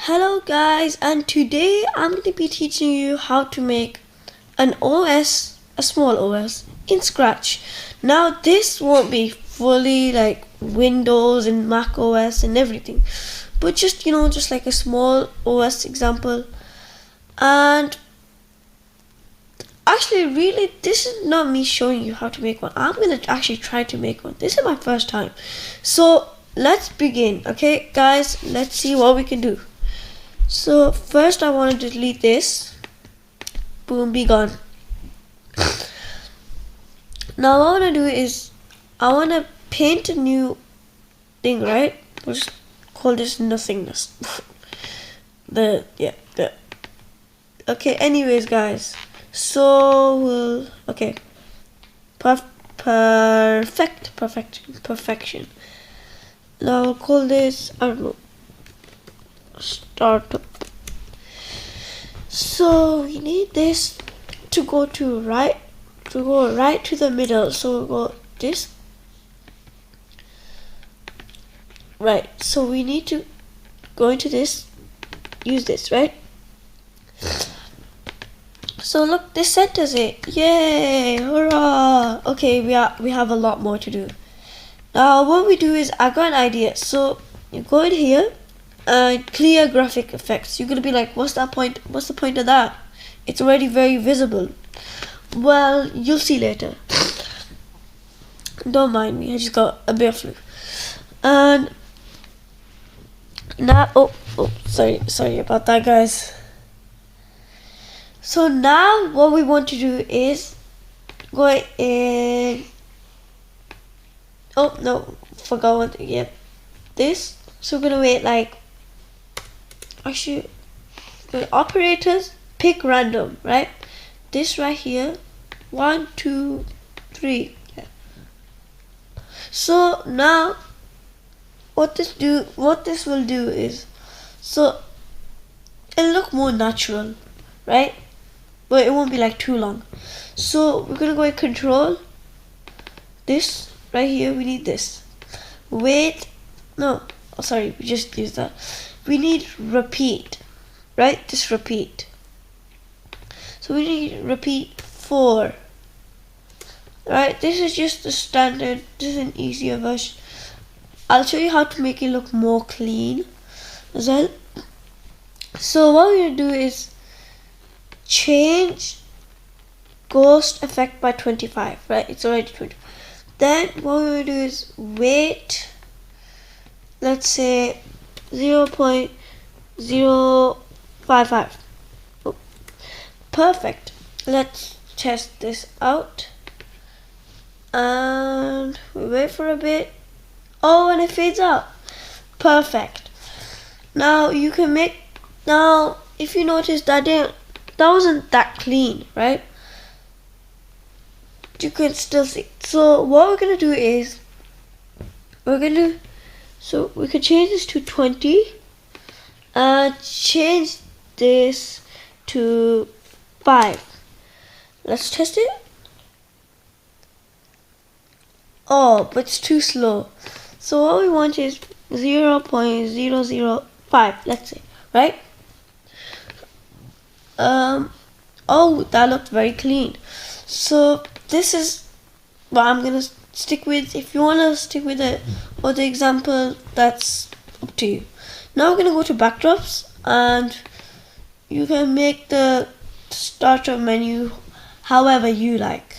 Hello guys, and today I'm going to be teaching you how to make an OS, a small OS, in Scratch. Now this won't be fully like Windows and Mac OS and everything, but just like a small OS example. And actually really this is not me showing you how to make one. I'm going to actually try to make one. This is my first time. So let's begin. Okay guys, let's see what we can do. So first I want to delete this. Boom, be gone. Now what I want to do is I want to paint a new thing, right? We'll just call this nothingness. Okay, anyways guys. So okay. Perfection. Now I'll call this, I don't know, startup. So we need this to go right to the middle. So we'll go this right. So we need to go into this, use this, right? So look, this centers it. Yay! Hurrah! Okay, we have a lot more to do. Now what we do is I got an idea. So you go in here. Clear graphic effects. You're gonna be like, what's the point of that? It's already very visible. Well, you'll see later. Don't mind me, I just got a bit of flu. And now, sorry about that guys. So now what we want to do is go in, oh no, forgot one thing. Yep, this. So we're gonna wait like, actually, the operators, pick random, right? This right here, 1, 2, 3. Yeah. So now, what this will do is, so it'll look more natural, right? But it won't be like too long. So we're gonna go and control this right here. We need this. Wait, no. Oh, sorry, we just used that. We need repeat, right? Just repeat. So we need repeat 4. Right? This is just the standard. This is an easier version. I'll show you how to make it look more clean as well. So what we're gonna do is change ghost effect by 25. Right? It's already 25. Then what we're gonna do is wait. Let's say 0.055. Oh, perfect. Let's test this out. And we wait for a bit. Oh, and it fades out. Perfect. Now you can make, now if you notice that wasn't that clean, right? You can still see. So what we're gonna do is so we could change this to 20 and change this to 5. Let's test it. Oh, but it's too slow. So what we want is 0.005, let's say, right? Oh, that looked very clean. So this is what I'm gonna stick with. If you wanna stick with it or the example, that's up to you. Now we're gonna go to backdrops, and you can make the starter menu however you like,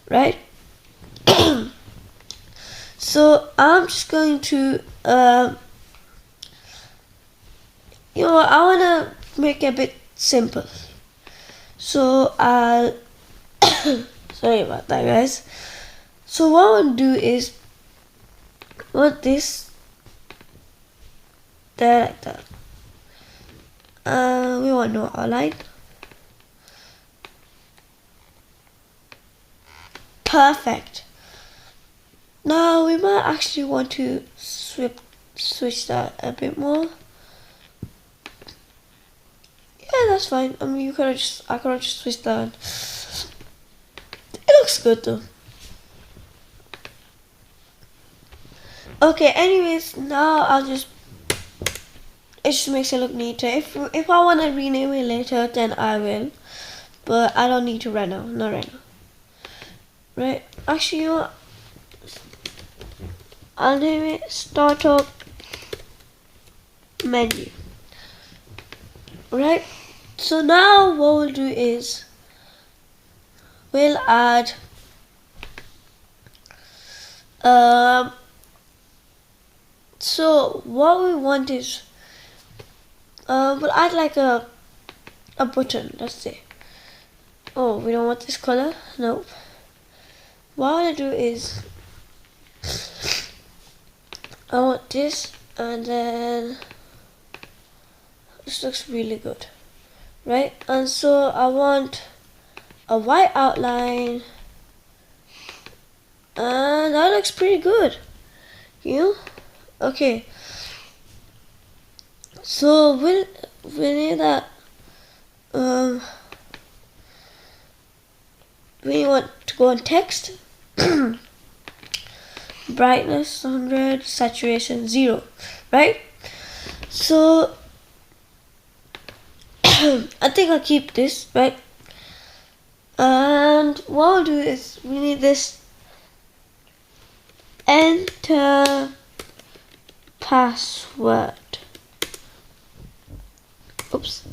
right? So I'm just going to I wanna make it a bit simple. So I'll sorry about that guys. So what I want to do is want this there like that. We want no outline. Perfect. Now we might actually want to switch that a bit more. Yeah, that's fine. I mean, I could have just switched that. It looks good though. Okay, anyways, now I'll just it just makes it look neater. If I want to rename it later, then I will, but I don't need to right now. Not right now. Right? Actually, you know what? I'll name it Startup Menu. Right? So now what we'll do is we'll add so what we want is we'll add like a button, let's say. Oh, we don't want this color? No. What I want to do is I want this, and then this looks really good, right? And so I want a white outline, and that looks pretty good, you know? Okay, so we need that we want to go on text. Brightness 100, saturation 0, right? So I think I'll keep this, right? And what I'll do is we need this enter password. Oops.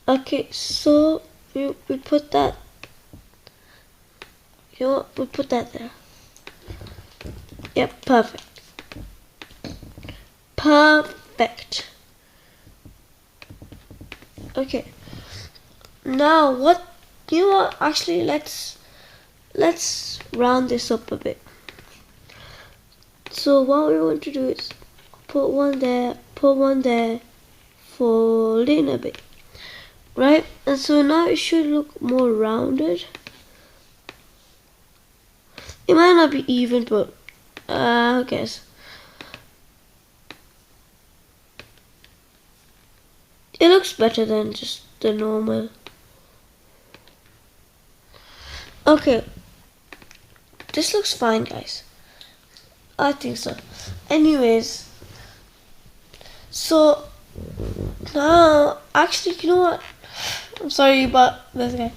Okay, so we put that. You know what? We put that there. Yep, perfect. Perfect. Okay. Now what? You know what? Actually, let's round this up a bit. So what we want to do is put one there for lean a bit, right? And so now it should look more rounded. It might not be even, but I guess it looks better than just the normal. Okay, this looks fine, guys. I think so. Anyways, so now actually, you know what? I'm sorry about this guy.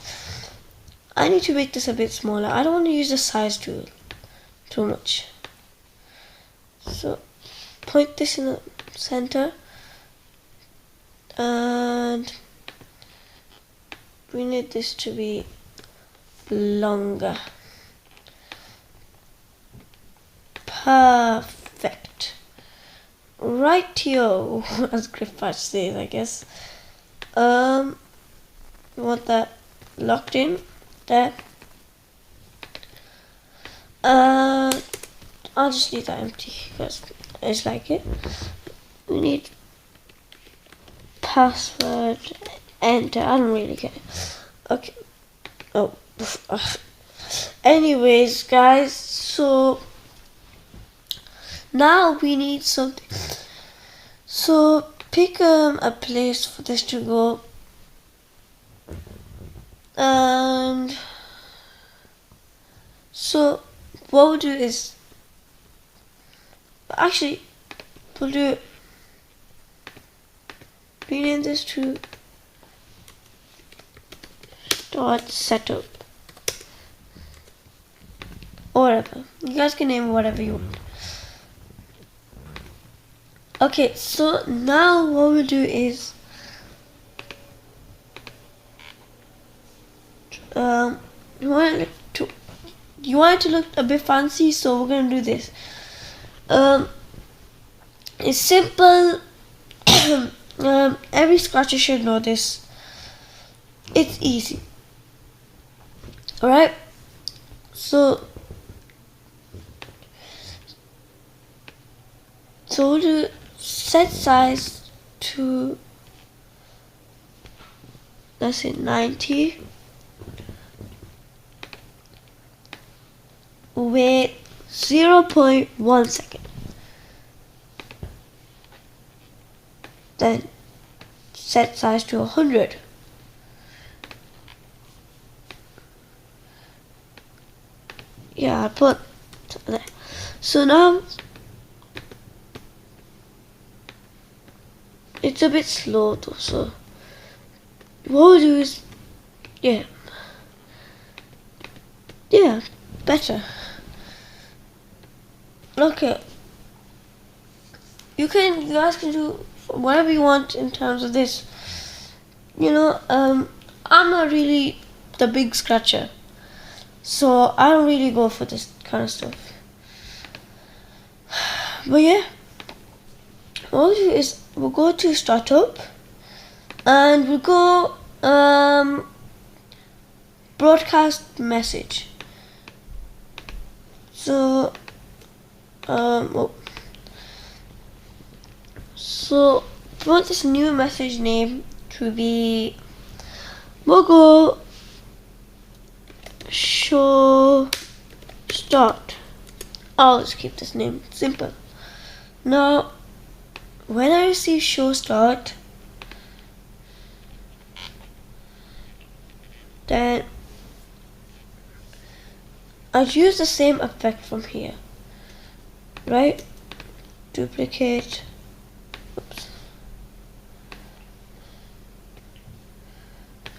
I need to make this a bit smaller. I don't want to use the size tool too much. So point this in the center, and we need this to be longer. Perfect. Rightio, as Griffith says, I guess. We want that locked in there. I'll just leave that empty because I just like it. We need password, enter. I don't really care. Okay. Oh. Anyways, guys, so now we need something. So pick a place for this to go, and so what we'll do is actually we'll do rename this to dot setup or whatever. You guys can name whatever you want. Okay, so now what we'll do is you want it to look a bit fancy, so we're gonna do this. It's simple. Every scratcher should know this. It's easy. Alright, so we'll do set size to, let's say 90. Wait 0.1 second. Then set size to 100. Yeah, I'll put there. So now it's a bit slow though, so what we'll do is, yeah, better. Okay, you guys can do whatever you want in terms of this. You know, I'm not really the big scratcher, so I don't really go for this kind of stuff. But yeah, what we'll do is we'll go to startup and we'll go broadcast message. So so we want this new message name to be, we'll go show start. I'll just keep this name simple. Now when I receive show start, then I'll use the same effect from here, right? Duplicate. Oops.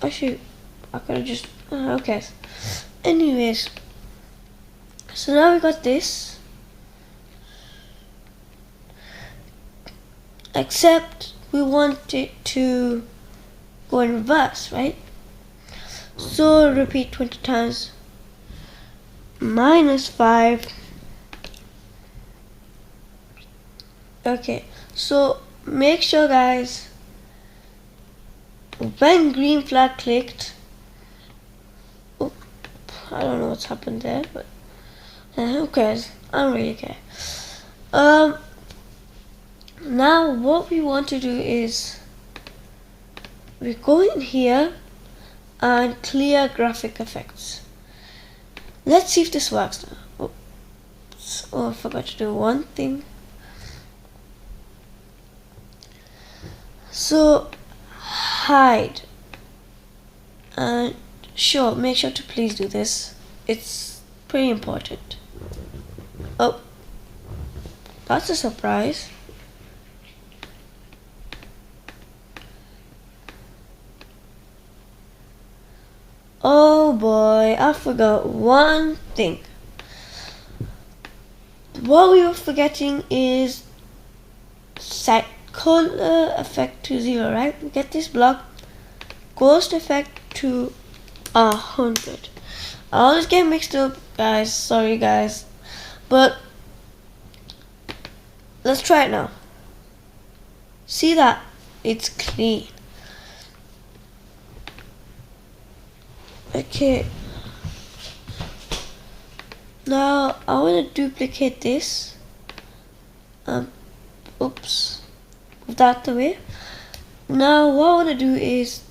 Actually, I could have just, okay. Anyways, so now we got this, except we want it to go in reverse, right? So repeat 20 times. -5. Okay, so make sure guys, when green flag clicked, oh, I don't know what's happened there, but who cares? I don't really care. Now what we want to do is we go in here and clear graphic effects. Let's see if this works now. Oh, I forgot to do one thing. So hide and sure, make sure to please do this. It's pretty important. Oh, that's a surprise. Oh boy, I forgot one thing. What we were forgetting is set color effect to 0, right? We get this block, ghost effect to 100. I always get mixed up, guys. Sorry, guys. But let's try it now. See that? It's clean. Okay. Now I want to duplicate this. Oops. Move that out the way. Now what I want to do is,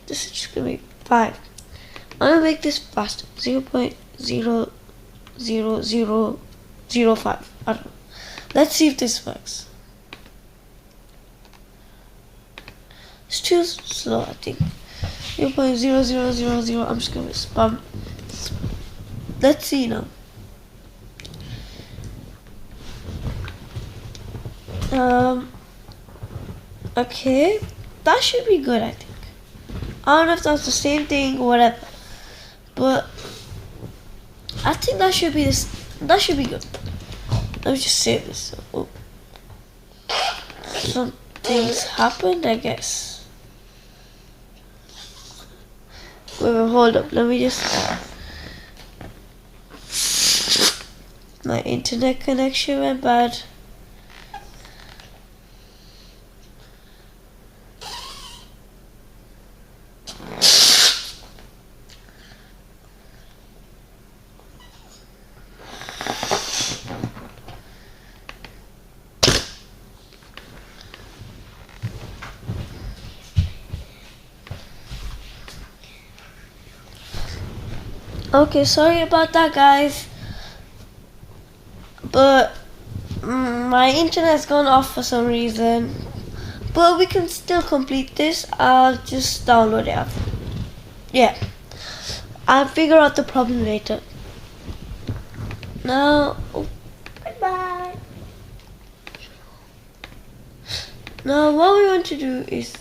this is just going to be 5. I'm going to make this faster. 0.00005. I don't know. Let's see if this works. It's too slow, I think. 0.0000. I'm just going to spam. Let's see now. Okay, that should be good, I think. I don't know if that's the same thing or whatever, but I think that should be this. That should be good. Let me just save this. Oh. Something's happened, I guess. Wait, hold up. Let me just. My internet connection went bad. Okay, sorry about that, guys. But my internet's gone off for some reason. But we can still complete this. I'll just download it. Yeah. I'll figure out the problem later. Now, goodbye. Now what we want to do is,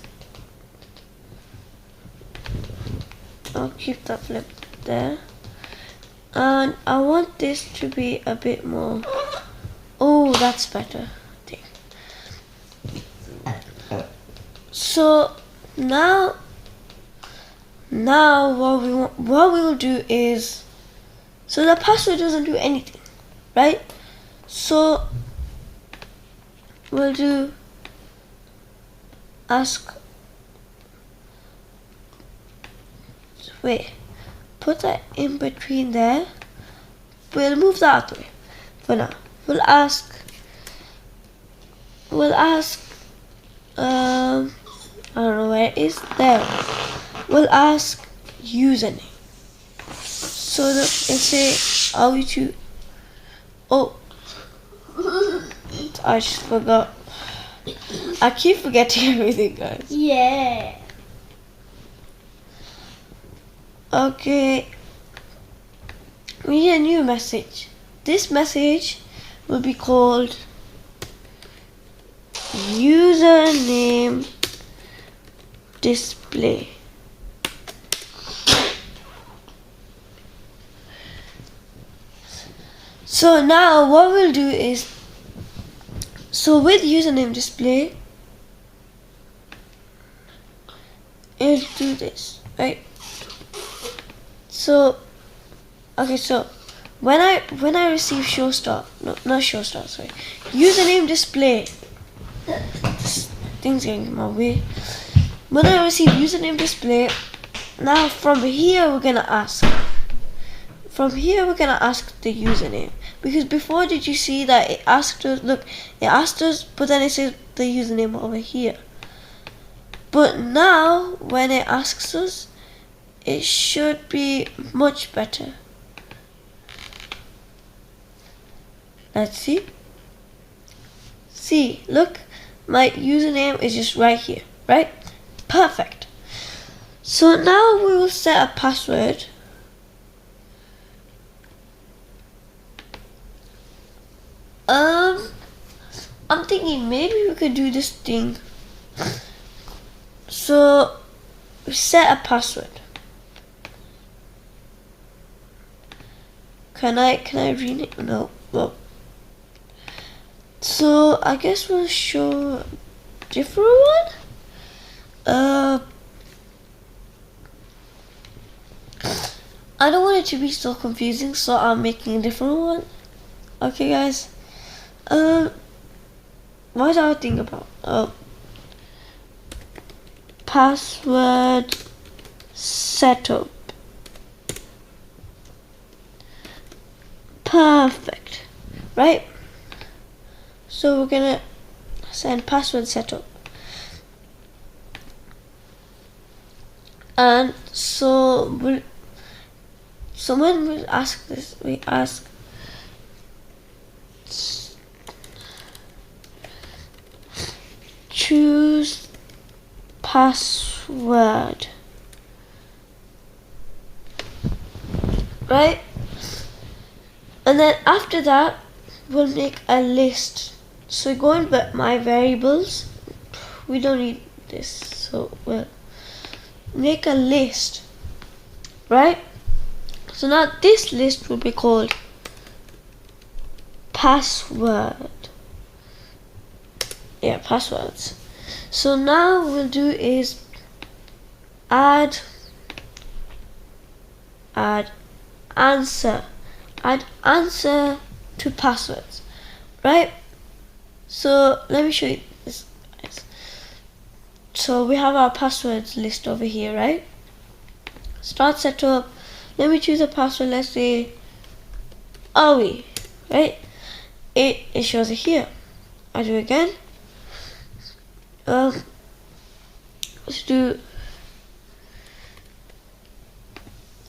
I'll keep that flip there, and I want this to be a bit more, oh that's better, I think. So now what we will do is, so the password doesn't do anything, right? So we'll do ask, wait, put that in between there. We'll move that out the way for now. We'll ask, I don't know where it is, there. We'll ask username. So that let's say, are we to, oh, I just forgot. I keep forgetting everything, guys. Yeah. Okay. We need a new message. This message will be called username display. So now what we'll do is, so with username display, it'll do this, right? So, okay, so when I receive show star, no, not show star, sorry, username display, this thing's getting in my way. When I receive username display, now from here we're gonna ask. From here we're gonna ask the username, because before, did you see that it asked us? Look, it asked us, but then it says the username over here. But now when it asks us, it should be much better. Let's see. See, look, my username is just right here, right? Perfect. So now we will set a password. I'm thinking maybe we could do this thing. So set a password. Can I rename? No. Well. So I guess we'll show a different one. I don't want it to be so confusing, so I'm making a different one. Okay, guys. What do I think about? Password setup. Perfect. Right? So we're gonna send password setup. And so when we ask this, we ask choose password, right? And then after that, we'll make a list. So go in my variables. We don't need this, so we'll make a list, right? So now this list will be called password. Yeah, passwords. So now we'll do is add answer to passwords, right? So let me show you this. So we have our passwords list over here, right? Start setup. Let me choose a password. Let's say Awi, right? It shows it here. I do it again. Let's do.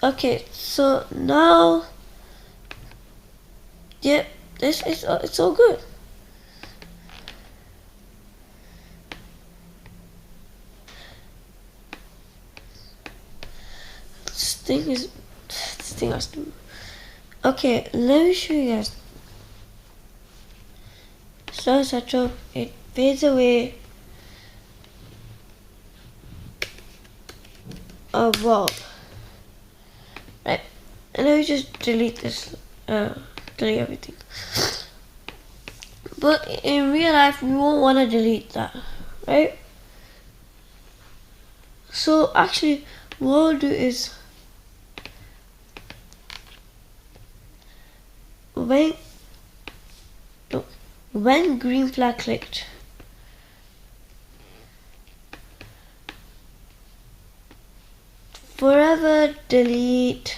Okay, so now, yeah, it's all good. This thing has to. Okay, let me show you guys. Start setup. It fades away. a verb, right? And then we just delete this, delete everything. But in real life, we won't want to delete that, right? So actually, what we'll do is when green flag clicked, forever delete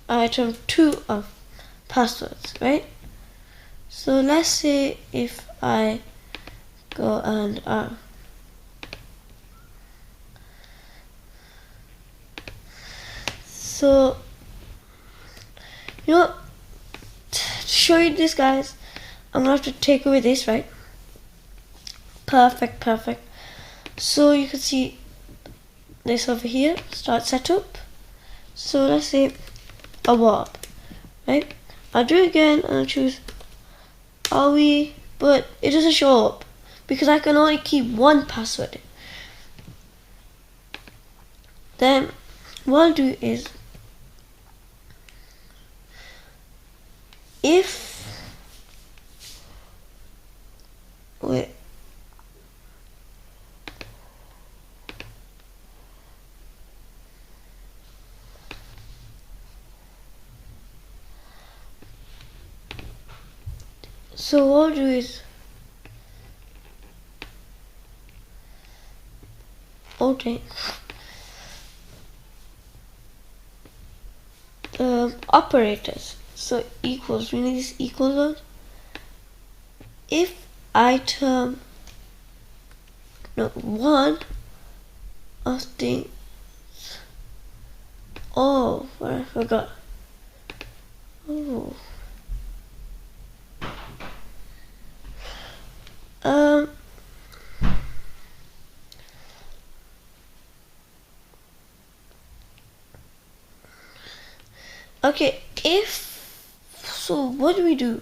item 2 of passwords, right? So let's say if I go and so you know, to show you this, guys, I'm gonna have to take away this, right? Perfect. So you can see this over here, start setup. So let's say a verb, right? I'll do it again and I'll choose are we, but it doesn't show up because I can only keep one password. Then what I'll do is so what I'll do is operators. So equals, we need this equals one. If item one of things, oh, I forgot. Oh. Okay, so what do we do?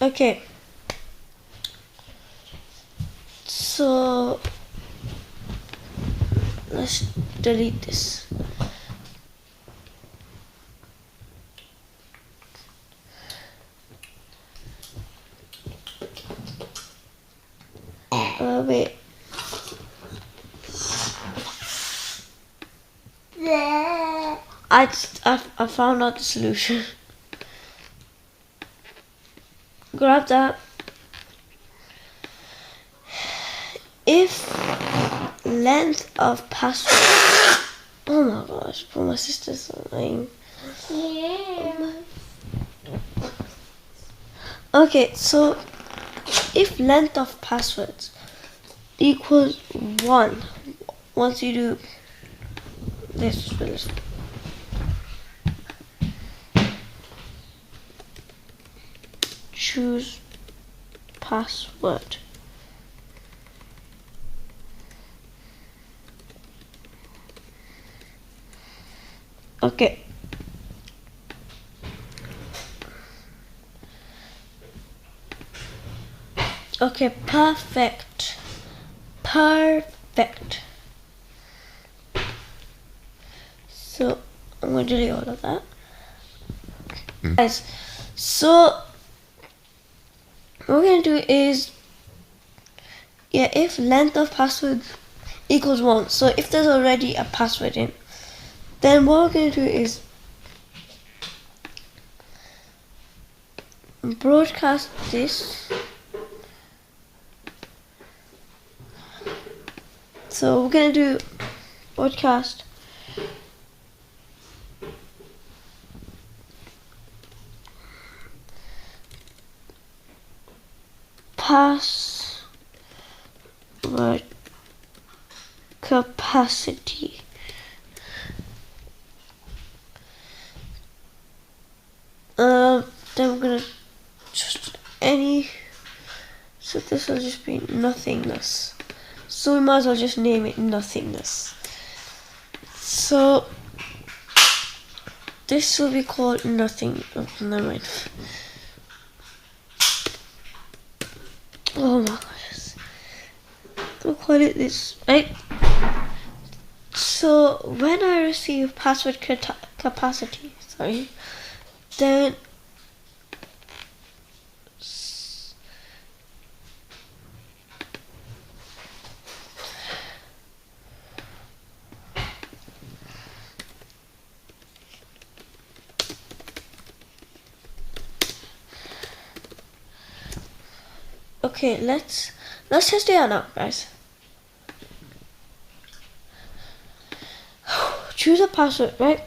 Okay. So let's delete this. Wait. I found out the solution. Grab that. If length of password. Oh my gosh, poor my sister's lying. Yeah. Okay, so if length of passwords equals 1, once you do this, choose password. Okay. Okay, perfect. So I'm going to delete all of that. Guys, so what we're going to do is, if length of password equals 1, so if there's already a password in, then what we're going to do is broadcast this. So we're going to do broadcast password capacity. Then we're gonna just so this will just be nothingness. So we might as well just name it nothingness. So this will be called nothing. Oh, never mind. Oh my gosh. We'll call it this, right? So when I receive password capacity, then okay, let's test it out now, guys. Choose a password, right?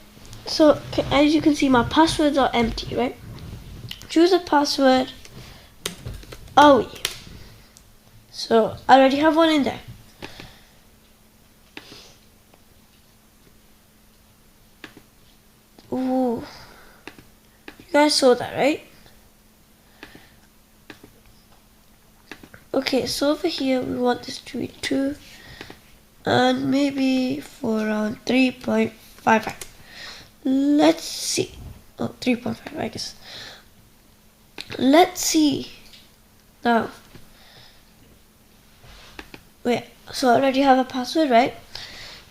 So as you can see, my passwords are empty, right? Choose a password. Oh, so I already have one in there. Ooh, you guys saw that, right? Okay, so over here we want this to be 2 and maybe for around 3.55. Let's see. Oh, 3.5, I guess. Let's see now. Wait, so I already have a password, right?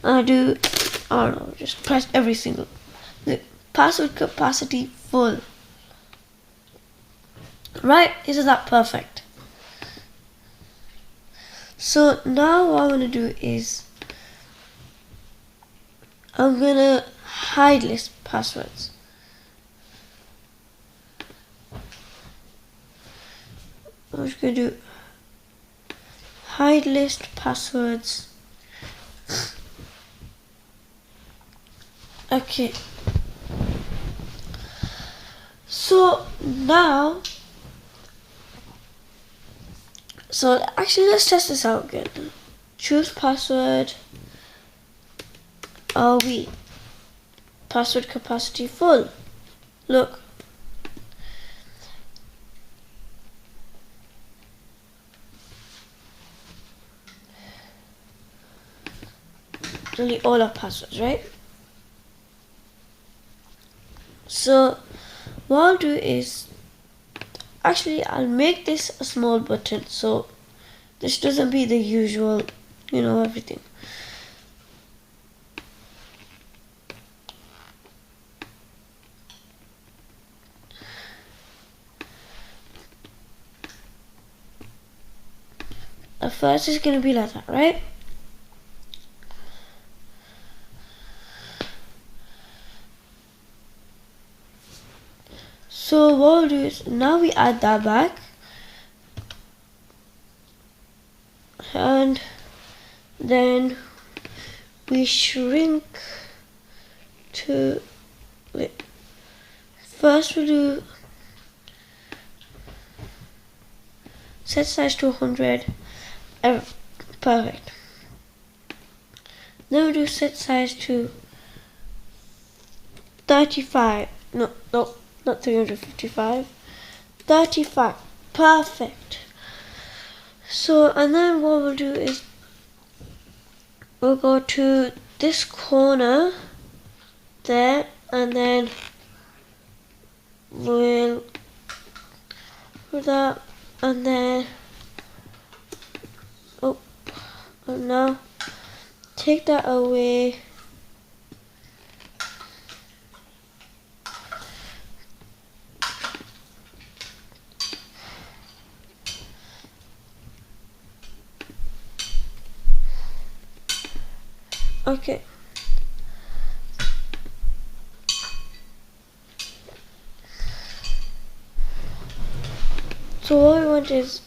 I don't know, just press every single. The password capacity full. Right? Isn't that perfect? So now what I'm going to do is I'm going to hide list passwords. I'm just going to do hide list passwords. Okay. So now, actually let's test this out again. Choose password. Are we password capacity full? Look. Delete all our passwords, right? So what I'll do is actually I'll make this a small button so this doesn't be the usual, everything. At first it's gonna be like that, right? So what we'll do is now we add that back and then we shrink to, wait, first we'll do set size to 100, perfect. Then we'll do set size to 35, no, not 355, 35, perfect. So, and then what we'll do is we'll go to this corner there and then we'll do that and then and now take that away. Okay. So what we want is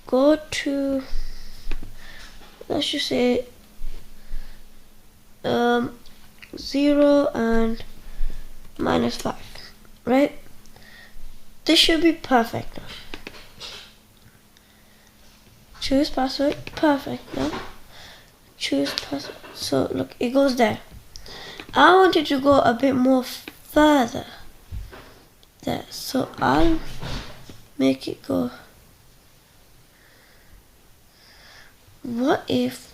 go to, let's just say 0 and -5, right? This should be perfect now. Choose password, perfect now. Choose password, so look, it goes there. I want it to go a bit more further there, so I'll make it go. What if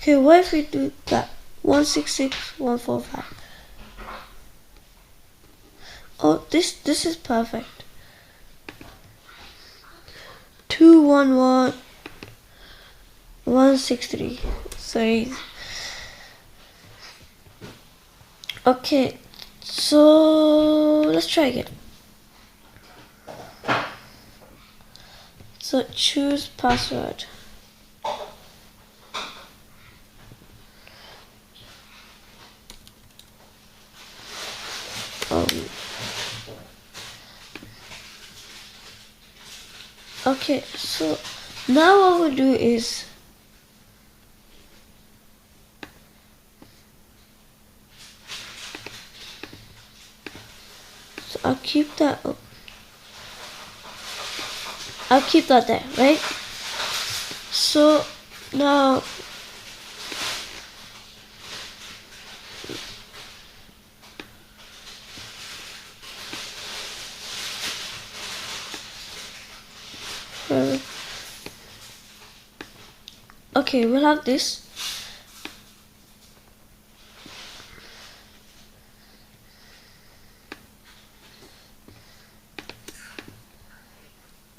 Okay, what if we do that? 166145. Oh, this is perfect. 211163. Sorry. Okay, so let's try again. So choose password. Okay, so now what we'll do is so I'll keep that up. I'll keep that there, right? So now okay, we'll have this.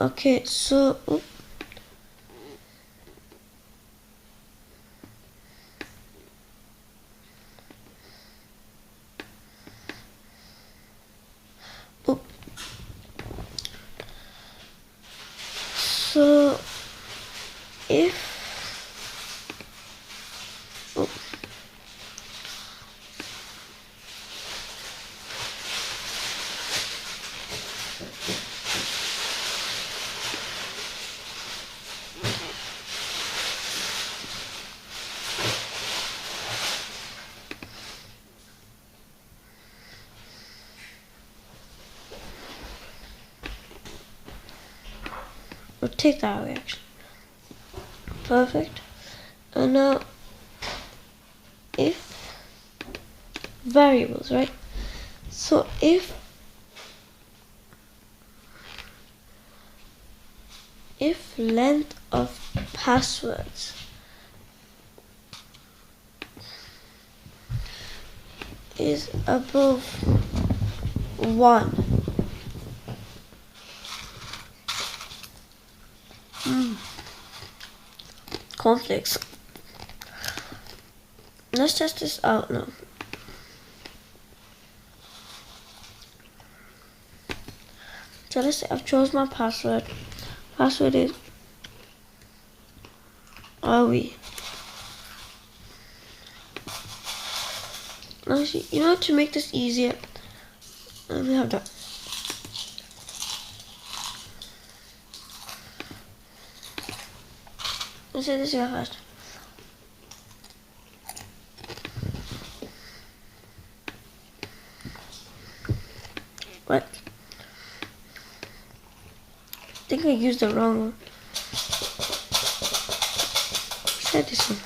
Okay, so so if we'll take that away actually. Perfect. And now if variables, right? So if length of passwords is above 1, conflicts. Let's test this out now. So let's say I've chosen my password. Password is Awi. Actually, you know, to make this easier, let me have that. Let's say this here first. What? I think I used the wrong one. Try this one.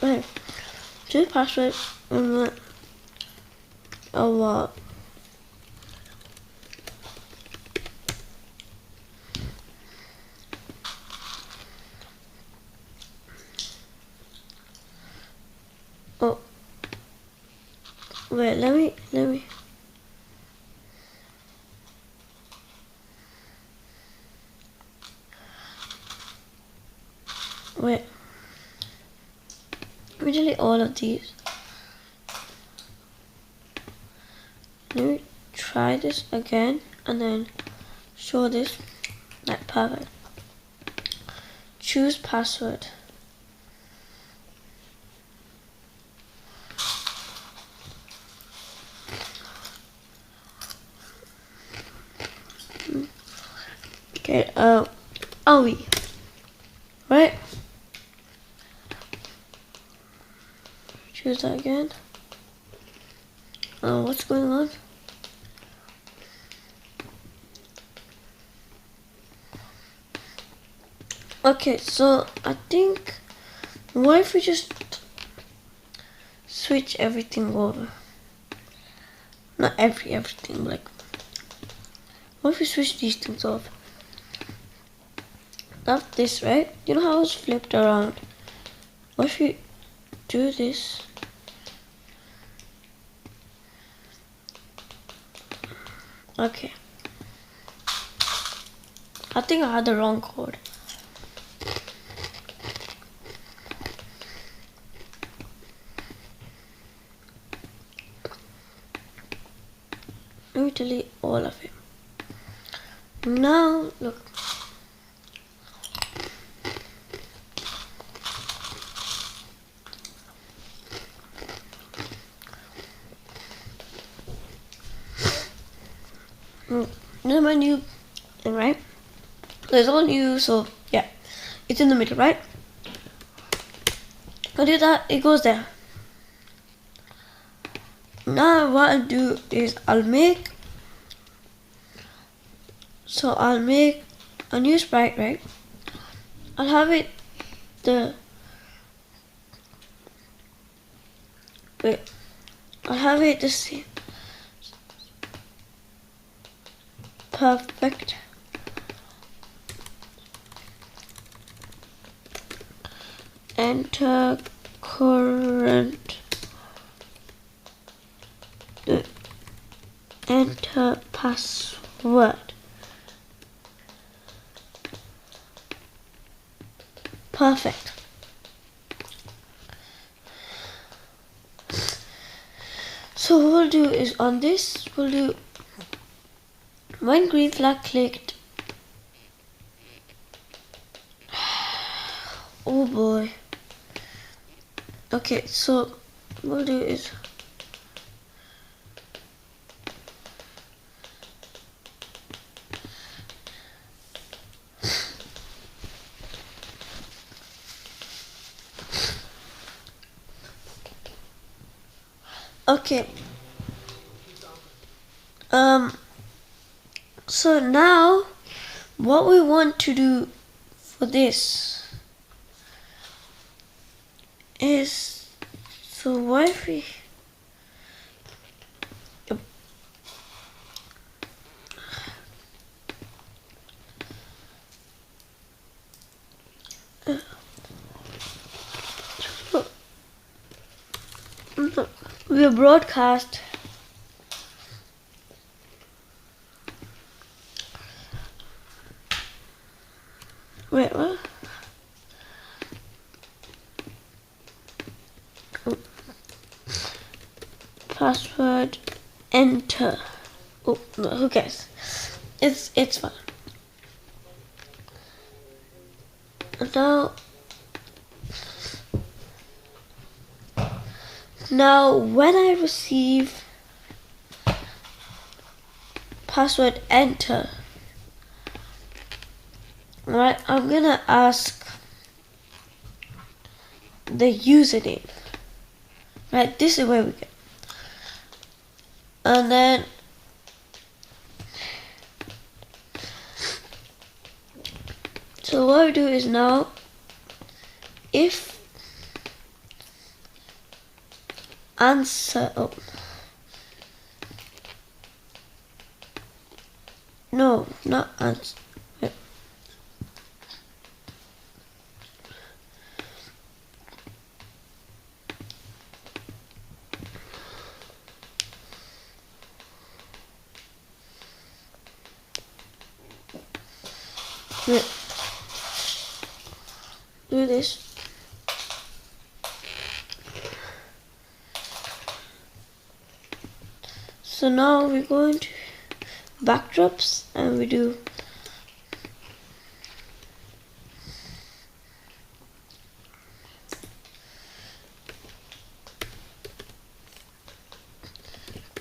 Right. Choose password and let a oh wait, let me wait. Let me delete all of these. Let me try this again and then show this. Like perfect. Choose password. Okay, Awi. Right? Choose that again. What's going on? Okay, so I think what if we just switch everything over? Not everything, like what if we switch these things off? Not this, right? You know how it's flipped around? What if we do this? Okay. I think I had the wrong code. Let me delete all of it. Now, look. This is my new thing, right? It's all new, so yeah. It's in the middle, right? I do that, it goes there. Now what I'll do is I'll make a new sprite, right? I'll have it I'll have it the same. Perfect. Enter current. Enter password. Perfect. So what we'll do is on this, we'll do when green flag clicked. Oh boy. Okay, so what we'll do is okay. So now what we want to do for this is, so what if we we broadcast wait what? Password enter. Oh no, who cares? It's fine. Now when I receive password enter, right, I'm gonna ask the username. Right, this is where we get. And then so what we do is now if answer no, not answer. Wait. Do this. So now we're going to backdrops and we do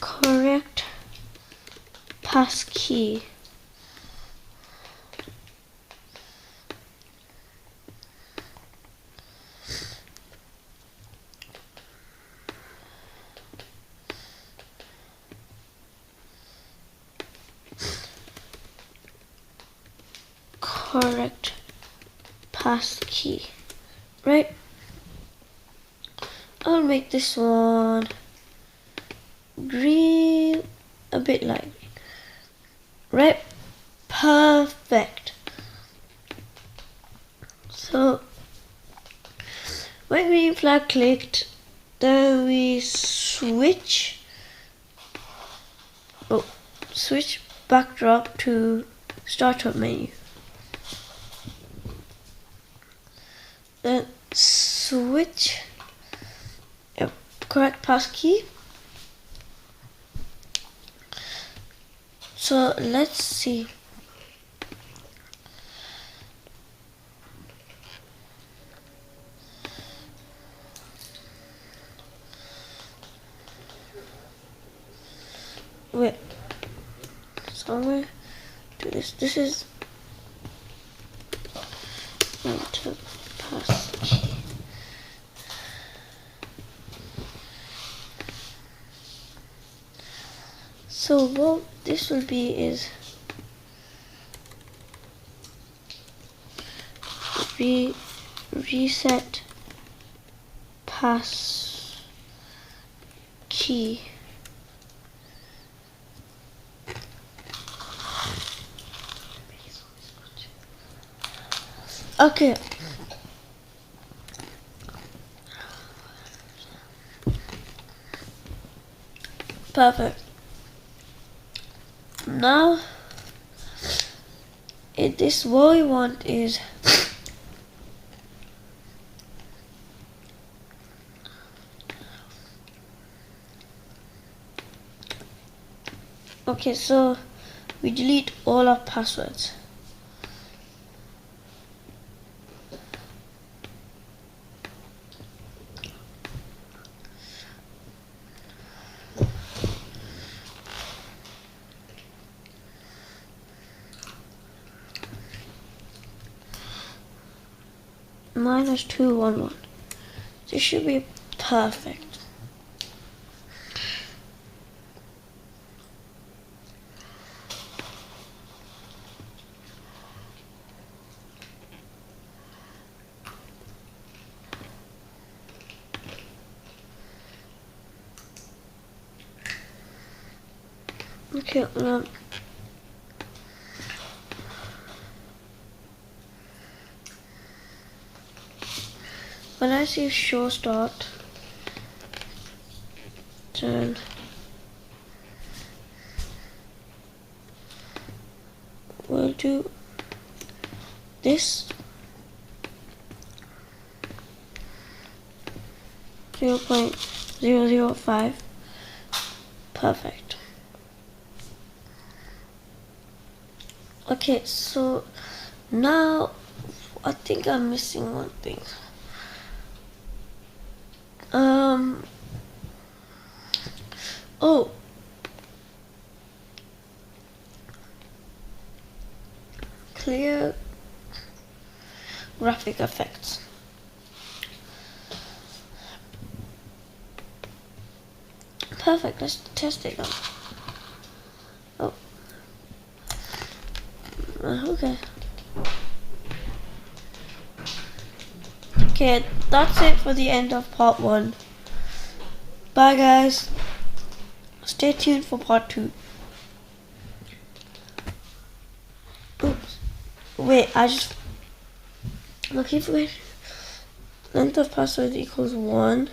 correct passkey. Correct passkey, right? I'll make this one green, a bit light, right? Perfect. So when green flag clicked, then we switch backdrop to startup menu. Then switch correct passkey. So let's see. Wait. So I'm going to do this. This is enter passkey. So what this will be is reset pass key. Okay. Perfect. Now, this what we want is okay. So we delete all our passwords. -211. This should be perfect. Okay, when I see show start, then we'll do this 0.005. Perfect. Okay, so now I think I'm missing one thing. Oh, clear graphic effects. Perfect, let's test it out. Oh, okay. Okay, that's it for the end of part 1. Bye guys. Stay tuned for part 2. Oops. Wait, I just looking for it. Length of password equals 1.